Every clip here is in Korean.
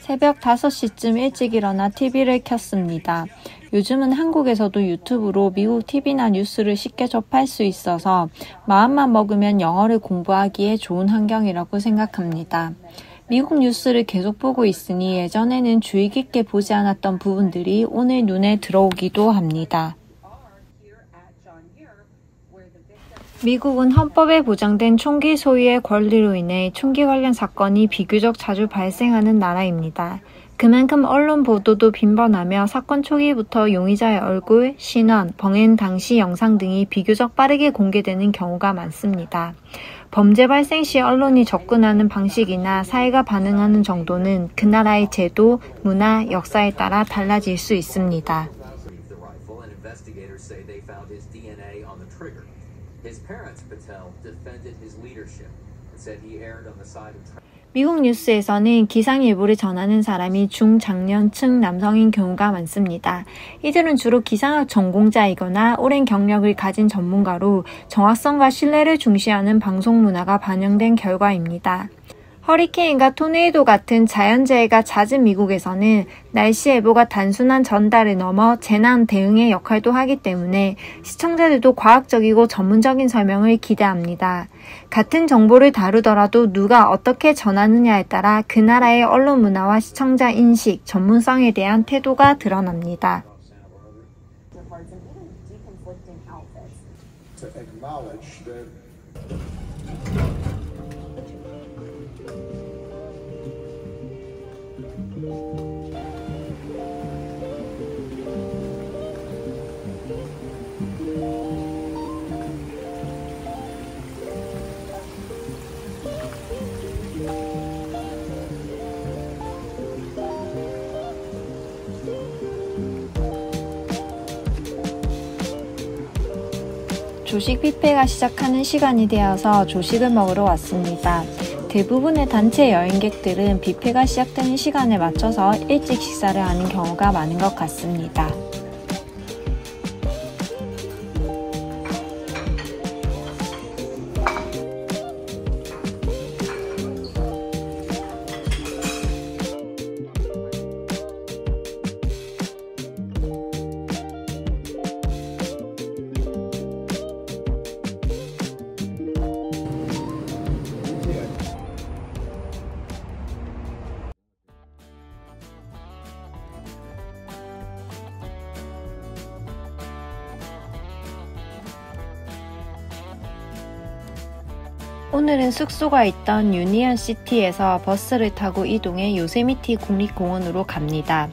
새벽 5시쯤 일찍 일어나 TV를 켰습니다. 요즘은 한국에서도 유튜브로 미국 TV나 뉴스를 쉽게 접할 수 있어서 마음만 먹으면 영어를 공부하기에 좋은 환경이라고 생각합니다. 미국 뉴스를 계속 보고 있으니 예전에는 주의 깊게 보지 않았던 부분들이 오늘 눈에 들어오기도 합니다. 미국은 헌법에 보장된 총기 소유의 권리로 인해 총기 관련 사건이 비교적 자주 발생하는 나라입니다. 그만큼 언론 보도도 빈번하며 사건 초기부터 용의자의 얼굴, 신원, 범행 당시 영상 등이 비교적 빠르게 공개되는 경우가 많습니다. 범죄 발생 시 언론이 접근하는 방식이나 사회가 반응하는 정도는 그 나라의 제도, 문화, 역사에 따라 달라질 수 있습니다. 미국 뉴스에서는 기상예보를 전하는 사람이 중장년층 남성인 경우가 많습니다. 이들은 주로 기상학 전공자이거나 오랜 경력을 가진 전문가로 정확성과 신뢰를 중시하는 방송 문화가 반영된 결과입니다. 허리케인과 토네이도 같은 자연재해가 잦은 미국에서는 날씨 예보가 단순한 전달을 넘어 재난 대응의 역할도 하기 때문에 시청자들도 과학적이고 전문적인 설명을 기대합니다. 같은 정보를 다루더라도 누가 어떻게 전하느냐에 따라 그 나라의 언론 문화와 시청자 인식, 전문성에 대한 태도가 드러납니다. 조식 뷔페가 시작하는 시간이 되어서 조식을 먹으러 왔습니다. 대부분의 단체 여행객들은 뷔페가 시작되는 시간에 맞춰서 일찍 식사를 하는 경우가 많은 것 같습니다. 오늘은 숙소가 있던 유니언시티에서 버스를 타고 이동해 요세미티 국립공원으로 갑니다.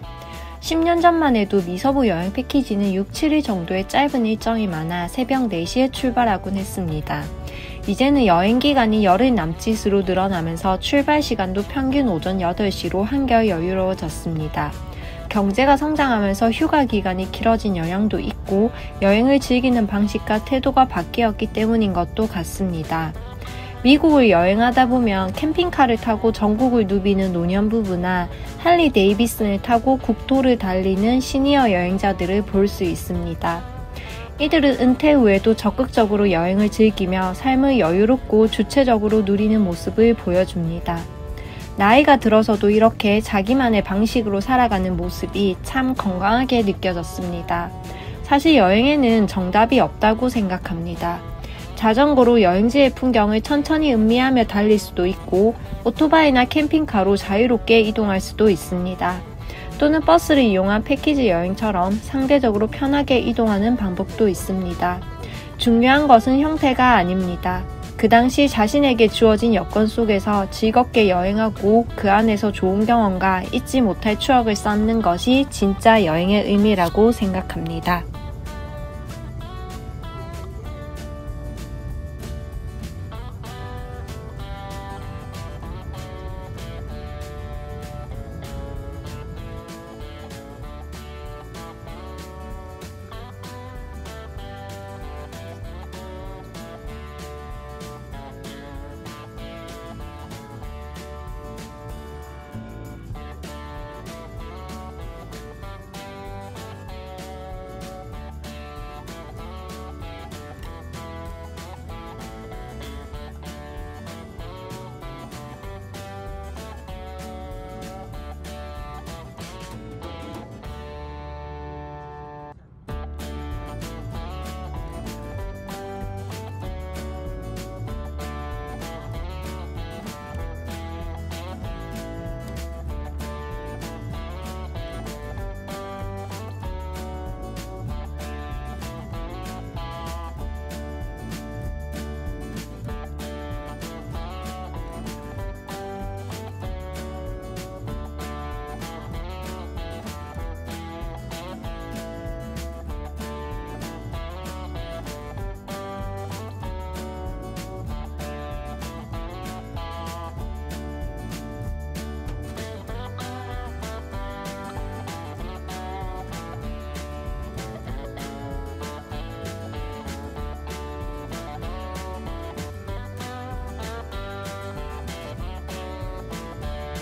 10년 전만 해도 미서부 여행 패키지는 6, 7일 정도의 짧은 일정이 많아 새벽 4시에 출발하곤 했습니다. 이제는 여행 기간이 열흘 남짓으로 늘어나면서 출발 시간도 평균 오전 8시로 한결 여유로워졌습니다. 경제가 성장하면서 휴가 기간이 길어진 영향도 있고 여행을 즐기는 방식과 태도가 바뀌었기 때문인 것도 같습니다. 미국을 여행하다 보면 캠핑카를 타고 전국을 누비는 노년부부나 할리 데이비슨을 타고 국토를 달리는 시니어 여행자들을 볼 수 있습니다. 이들은 은퇴 후에도 적극적으로 여행을 즐기며 삶을 여유롭고 주체적으로 누리는 모습을 보여줍니다. 나이가 들어서도 이렇게 자기만의 방식으로 살아가는 모습이 참 건강하게 느껴졌습니다. 사실 여행에는 정답이 없다고 생각합니다. 자전거로 여행지의 풍경을 천천히 음미하며 달릴 수도 있고 오토바이나 캠핑카로 자유롭게 이동할 수도 있습니다. 또는 버스를 이용한 패키지 여행처럼 상대적으로 편하게 이동하는 방법도 있습니다. 중요한 것은 형태가 아닙니다. 그 당시 자신에게 주어진 여건 속에서 즐겁게 여행하고 그 안에서 좋은 경험과 잊지 못할 추억을 쌓는 것이 진짜 여행의 의미라고 생각합니다.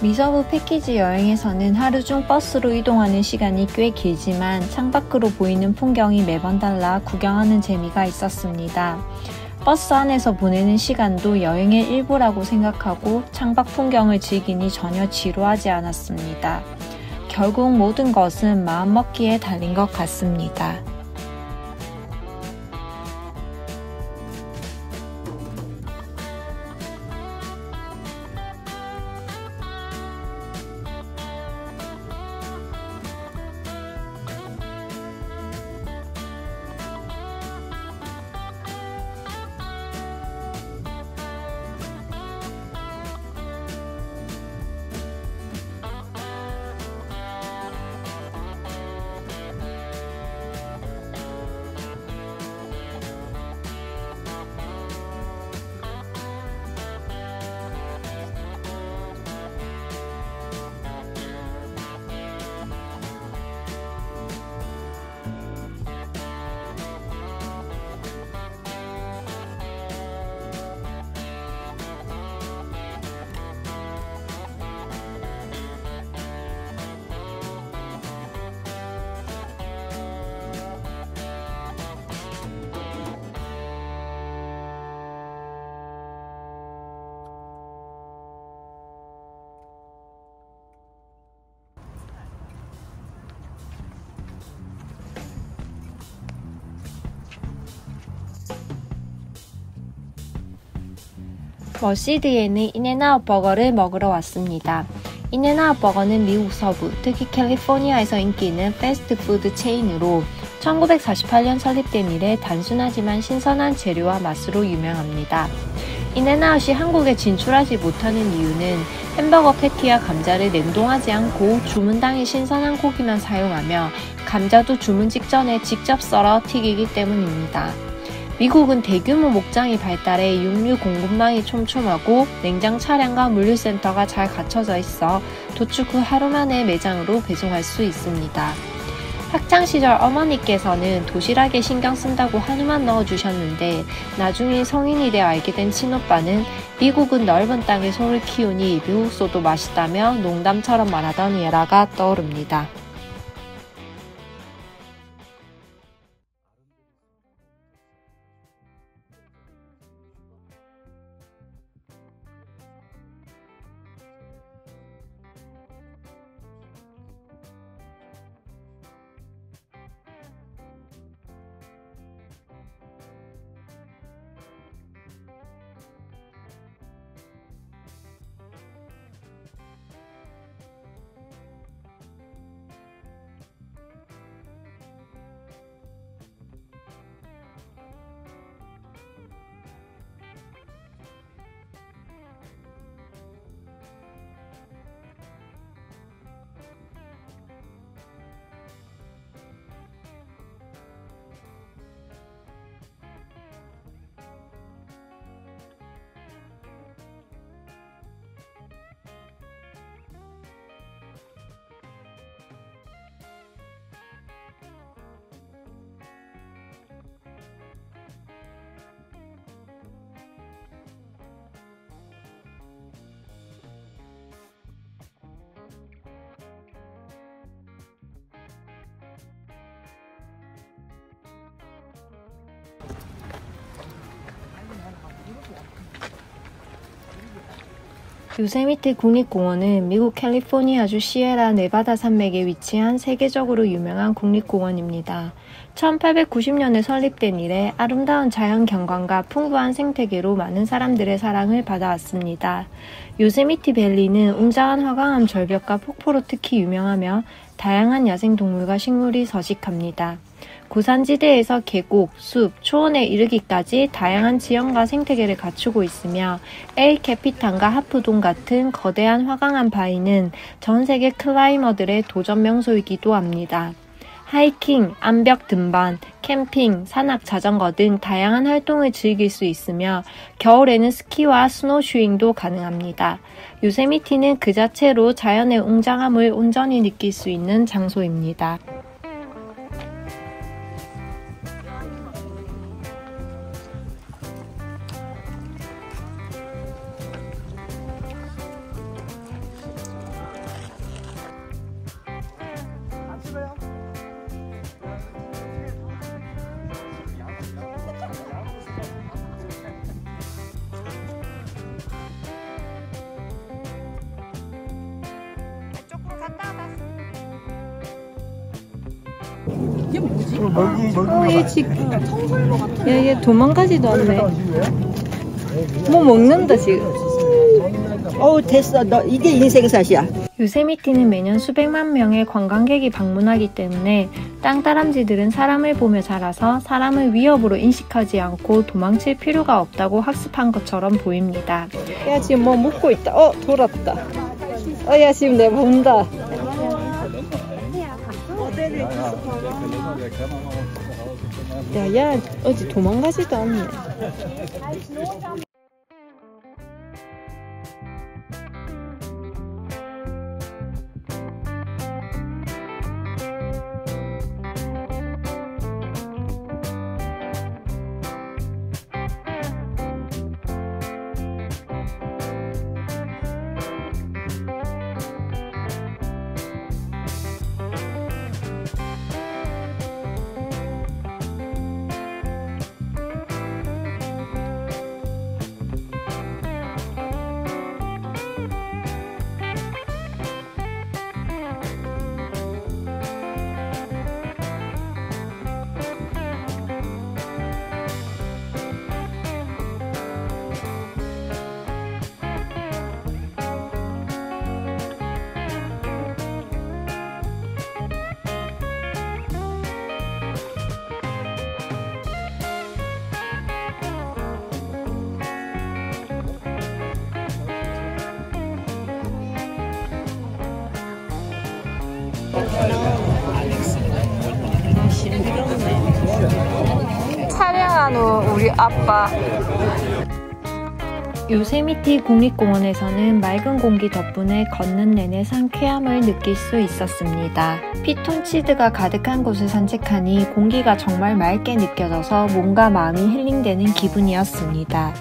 미서부 패키지 여행에서는 하루 중 버스로 이동하는 시간이 꽤 길지만 창밖으로 보이는 풍경이 매번 달라 구경하는 재미가 있었습니다. 버스 안에서 보내는 시간도 여행의 일부라고 생각하고 창밖 풍경을 즐기니 전혀 지루하지 않았습니다. 결국 모든 것은 마음먹기에 달린 것 같습니다. 머시드에 있는 인앤아웃 버거를 먹으러 왔습니다. 인앤아웃 버거는 미국 서부, 특히 캘리포니아에서 인기 있는 패스트푸드 체인으로 1948년 설립된 이래 단순하지만 신선한 재료와 맛으로 유명합니다. 인앤아웃이 한국에 진출하지 못하는 이유는 햄버거 패티와 감자를 냉동하지 않고 주문 당일 신선한 고기만 사용하며 감자도 주문 직전에 직접 썰어 튀기기 때문입니다. 미국은 대규모 목장이 발달해 육류 공급망이 촘촘하고 냉장 차량과 물류센터가 잘 갖춰져 있어 도축 후 하루 만에 매장으로 배송할 수 있습니다. 학창시절 어머니께서는 도시락에 신경 쓴다고 한우만 넣어주셨는데 나중에 성인이 되어 알게 된 친오빠는 미국은 넓은 땅에 소를 키우니 미국 소도 맛있다며 농담처럼 말하던 예라가 떠오릅니다. 요세미티 국립공원은 미국 캘리포니아주 시에라 네바다 산맥에 위치한 세계적으로 유명한 국립공원입니다. 1890년에 설립된 이래 아름다운 자연 경관과 풍부한 생태계로 많은 사람들의 사랑을 받아왔습니다. 요세미티 밸리는 웅장한 화강암 절벽과 폭포로 특히 유명하며 다양한 야생동물과 식물이 서식합니다. 고산지대에서 계곡, 숲, 초원에 이르기까지 다양한 지형과 생태계를 갖추고 있으며 엘 캐피탄과 하프돈 같은 거대한 화강암 바위는 전 세계 클라이머들의 도전 명소이기도 합니다. 하이킹, 암벽 등반, 캠핑, 산악 자전거 등 다양한 활동을 즐길 수 있으며 겨울에는 스키와 스노우쇼잉도 가능합니다. 요세미티는 그 자체로 자연의 웅장함을 온전히 느낄 수 있는 장소입니다. 얘 지금 얘 도망가지도 않네. 뭐 먹는다 지금. 어우 됐어. 너 이게 인생샷이야. 요세미티는 매년 수백만 명의 관광객이 방문하기 때문에 땅따람쥐들은 사람을 보며 자라서 사람을 위협으로 인식하지 않고 도망칠 필요가 없다고 학습한 것처럼 보입니다. 야 지금 뭐 먹고 있다. 돌았다. 야 지금 내가 본다. 야 어디 도망가지도 않네. 촬영한 후 우리 아빠. 요세미티 국립공원에서는 맑은 공기 덕분에 걷는 내내 상쾌함을 느낄 수 있었습니다. 피톤치드가 가득한 곳을 산책하니 공기가 정말 맑게 느껴져서 몸과 마음이 힐링되는 기분이었습니다.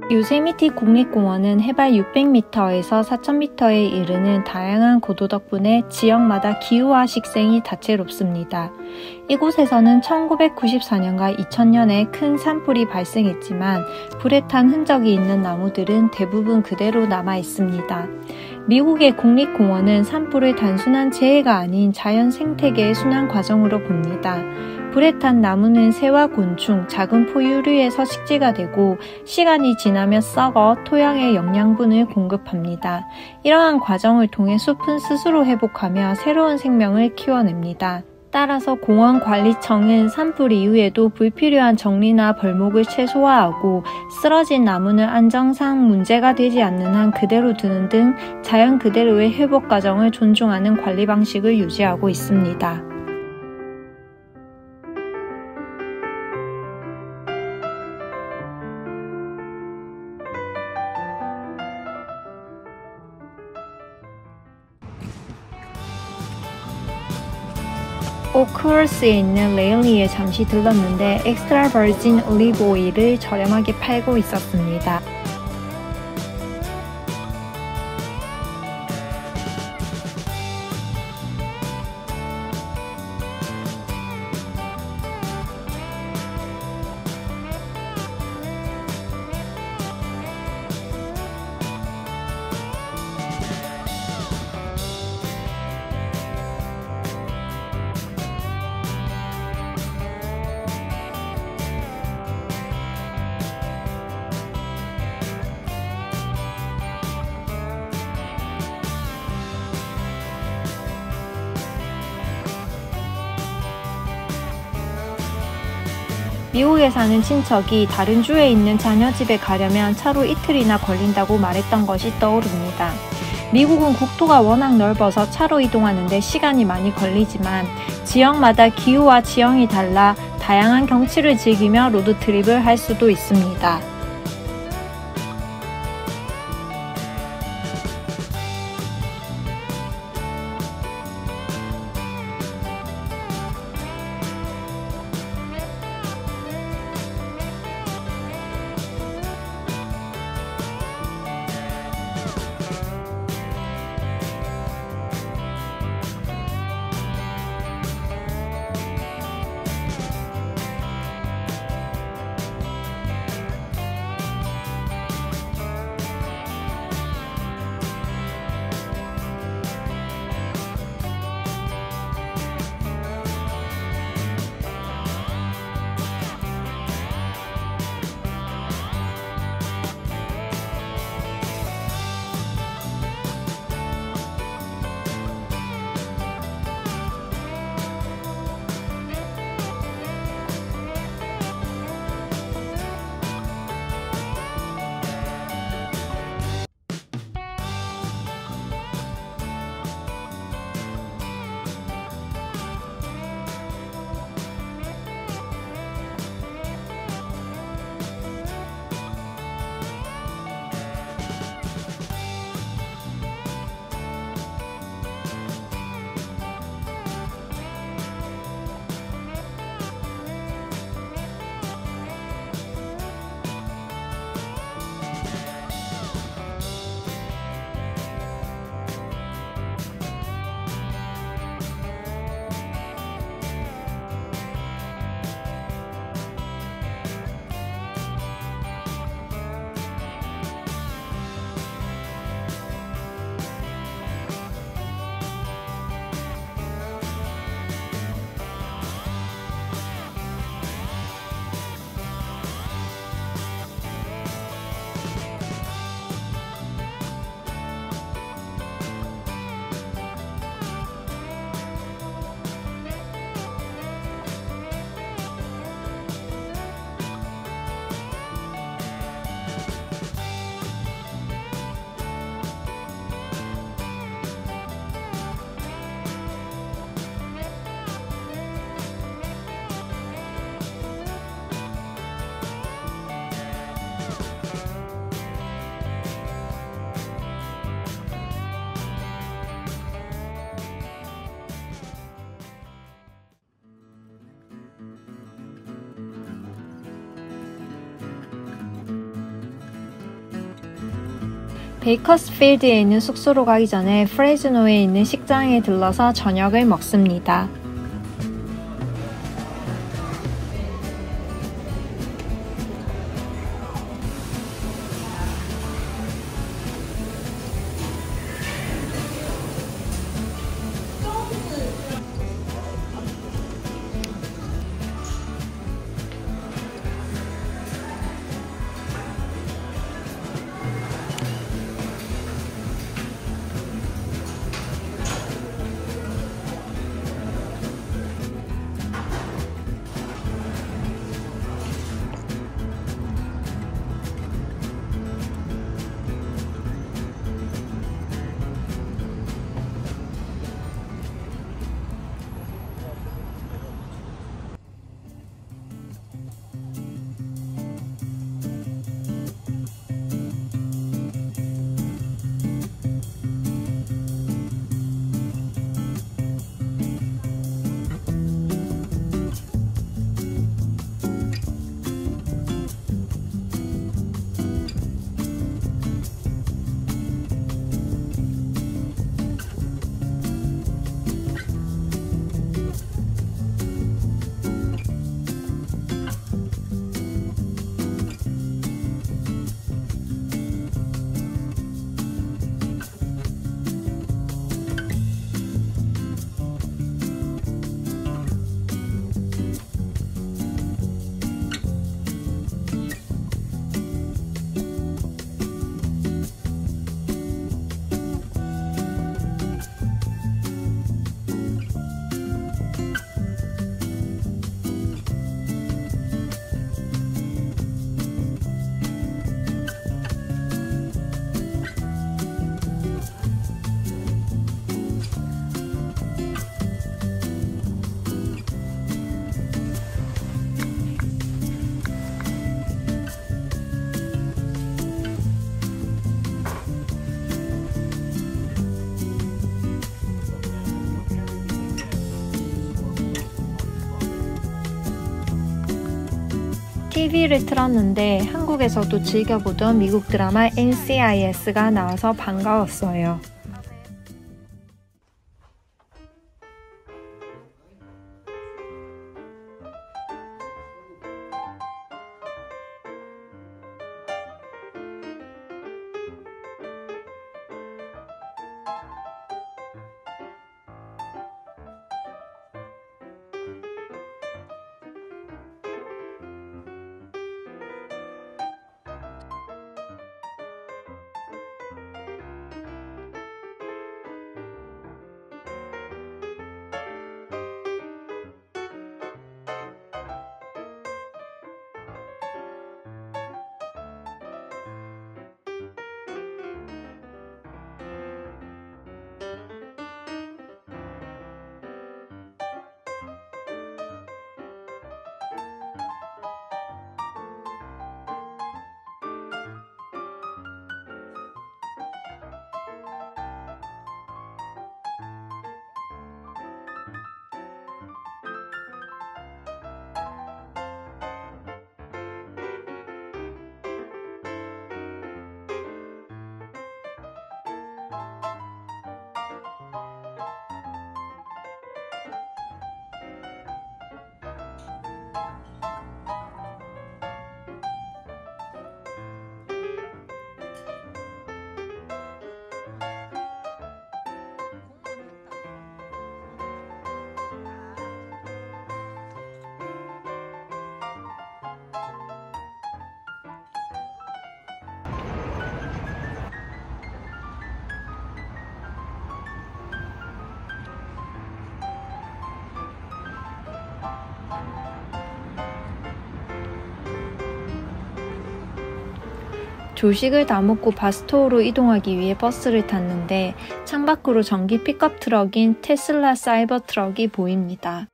요세미티 국립공원은 해발 600m에서 4000m에 이르는 다양한 고도 덕분에 지역마다 기후와 식생이 다채롭습니다. 이곳에서는 1994년과 2000년에 큰 산불이 발생했지만 불에 탄 흔적이 있는 나무들은 대부분 그대로 남아 있습니다. 미국의 국립공원은 산불을 단순한 재해가 아닌 자연 생태계의 순환 과정으로 봅니다. 불에 탄 나무는 새와 곤충, 작은 포유류의 서식지가 되고 시간이 지나며 썩어 토양에 영양분을 공급합니다. 이러한 과정을 통해 숲은 스스로 회복하며 새로운 생명을 키워냅니다. 따라서 공원관리청은 산불 이후에도 불필요한 정리나 벌목을 최소화하고 쓰러진 나무는 안정상 문제가 되지 않는 한 그대로 두는 등 자연 그대로의 회복 과정을 존중하는 관리 방식을 유지하고 있습니다. 오크월스에 있는 레일리에 잠시 들렀는데 엑스트라 버진 올리브 오일을 저렴하게 팔고 있었습니다. 미국에 사는 친척이 다른 주에 있는 자녀 집에 가려면 차로 이틀이나 걸린다고 말했던 것이 떠오릅니다. 미국은 국토가 워낙 넓어서 차로 이동하는데 시간이 많이 걸리지만 지역마다 기후와 지형이 달라 다양한 경치를 즐기며 로드트립을 할 수도 있습니다. 베이커스필드에 있는 숙소로 가기 전에 프레즈노에 있는 식당에 들러서 저녁을 먹습니다. TV를 틀었는데 한국에서도 즐겨보던 미국 드라마 NCIS가 나와서 반가웠어요. 조식을 다 먹고 바스토우로 이동하기 위해 버스를 탔는데 창밖으로 전기 픽업 트럭인 테슬라 사이버 트럭이 보입니다.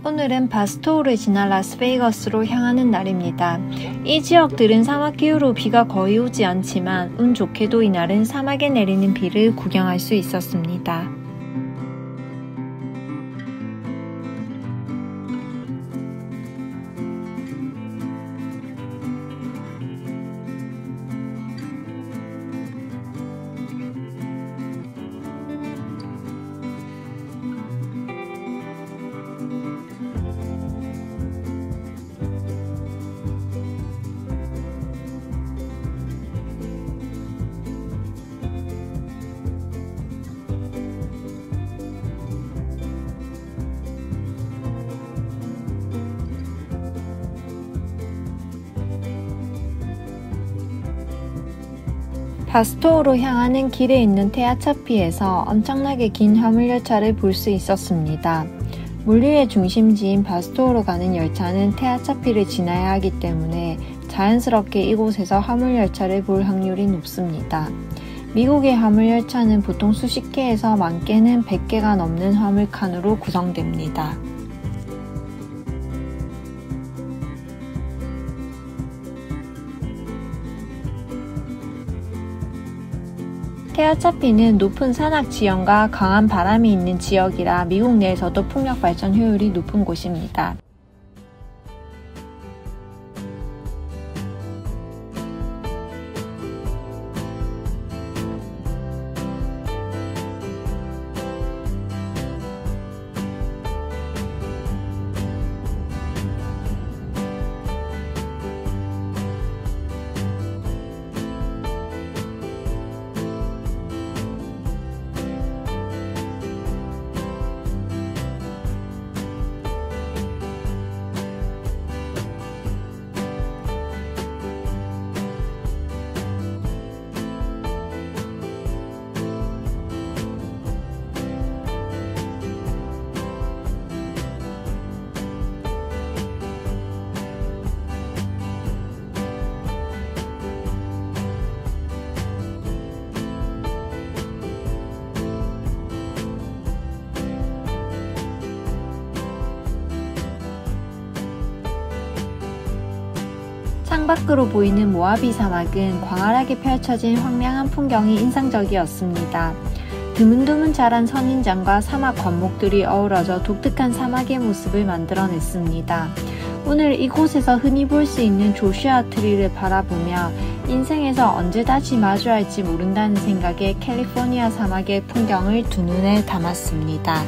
오늘은 바스토우를 지나 라스베이거스로 향하는 날입니다. 이 지역들은 사막 기후로 비가 거의 오지 않지만 운 좋게도 이날은 사막에 내리는 비를 구경할 수 있었습니다. 바스토우로 향하는 길에 있는 테아차피에서 엄청나게 긴 화물열차를 볼 수 있었습니다. 물류의 중심지인 바스토우로 가는 열차는 테아차피를 지나야 하기 때문에 자연스럽게 이곳에서 화물열차를 볼 확률이 높습니다. 미국의 화물열차는 보통 수십 개에서 많게는 100개가 넘는 화물칸으로 구성됩니다. 테아차피는 높은 산악 지형과 강한 바람이 있는 지역이라 미국 내에서도 풍력 발전 효율이 높은 곳입니다. 창밖으로 보이는 모하비 사막은 광활하게 펼쳐진 황량한 풍경이 인상적이었습니다. 드문드문 자란 선인장과 사막 관목들이 어우러져 독특한 사막의 모습을 만들어냈습니다. 오늘 이곳에서 흔히 볼 수 있는 조슈아 트리를 바라보며 인생에서 언제 다시 마주할지 모른다는 생각에 캘리포니아 사막의 풍경을 두 눈에 담았습니다.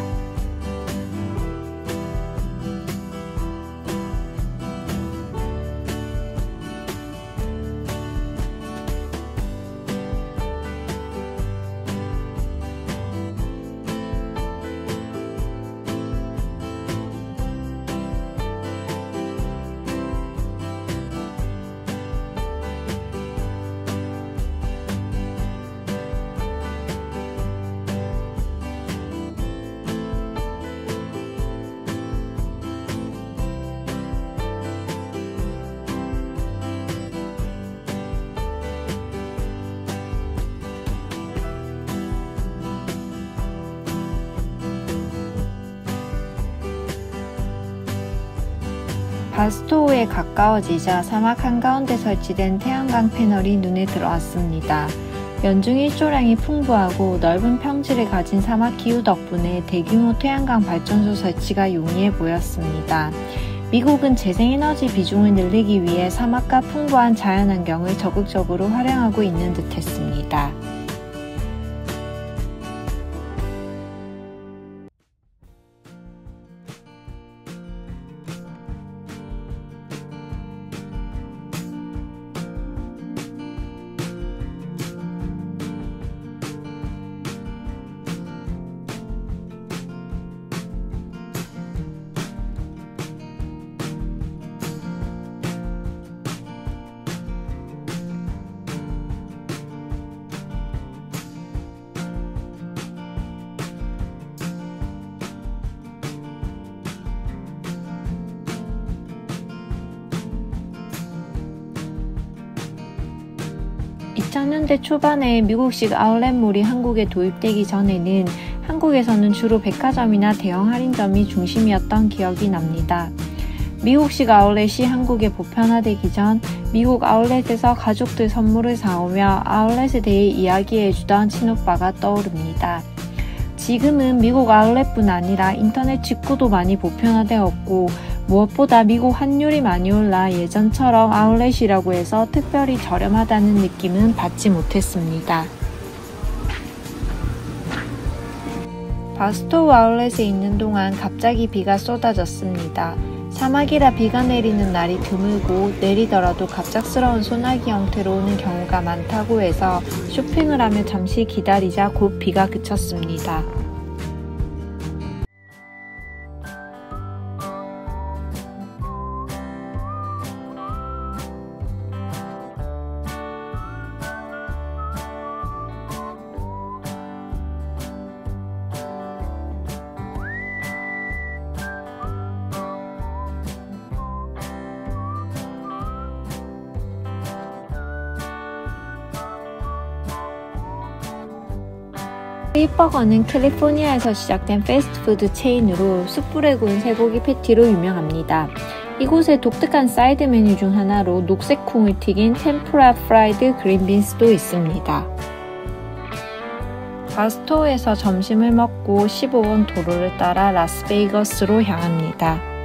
바스토우에 가까워지자 사막 한가운데 설치된 태양광 패널이 눈에 들어왔습니다. 연중 일조량이 풍부하고 넓은 평지를 가진 사막 기후 덕분에 대규모 태양광 발전소 설치가 용이해 보였습니다. 미국은 재생에너지 비중을 늘리기 위해 사막과 풍부한 자연환경을 적극적으로 활용하고 있는 듯했습니다. (2000년대) 초반에 미국식 아울렛몰이 한국에 도입되기 전에는 한국에서는 주로 백화점이나 대형 할인점이 중심이었던 기억이 납니다. 미국식 아울렛이 한국에 보편화되기 전 미국 아울렛에서 가족들 선물을 사오며 아울렛에 대해 이야기해주던 친오빠가 떠오릅니다. 지금은 미국 아울렛뿐 아니라 인터넷 직구도 많이 보편화되었고 무엇보다 미국 환율이 많이 올라 예전처럼 아울렛이라고 해서 특별히 저렴하다는 느낌은 받지 못했습니다. 바스토우 아울렛에 있는 동안 갑자기 비가 쏟아졌습니다. 사막이라 비가 내리는 날이 드물고 내리더라도 갑작스러운 소나기 형태로 오는 경우가 많다고 해서 쇼핑을 하며 잠시 기다리자 곧 비가 그쳤습니다. 빅버거는 캘리포니아에서 시작된 패스트푸드 체인으로 숯불에 구운 쇠고기 패티로 유명합니다. 이곳의 독특한 사이드 메뉴 중 하나로 녹색 콩을 튀긴 템푸라 프라이드 그린빈스도 있습니다. 가스토에서 점심을 먹고 15번 도로를 따라 라스베이거스로 향합니다.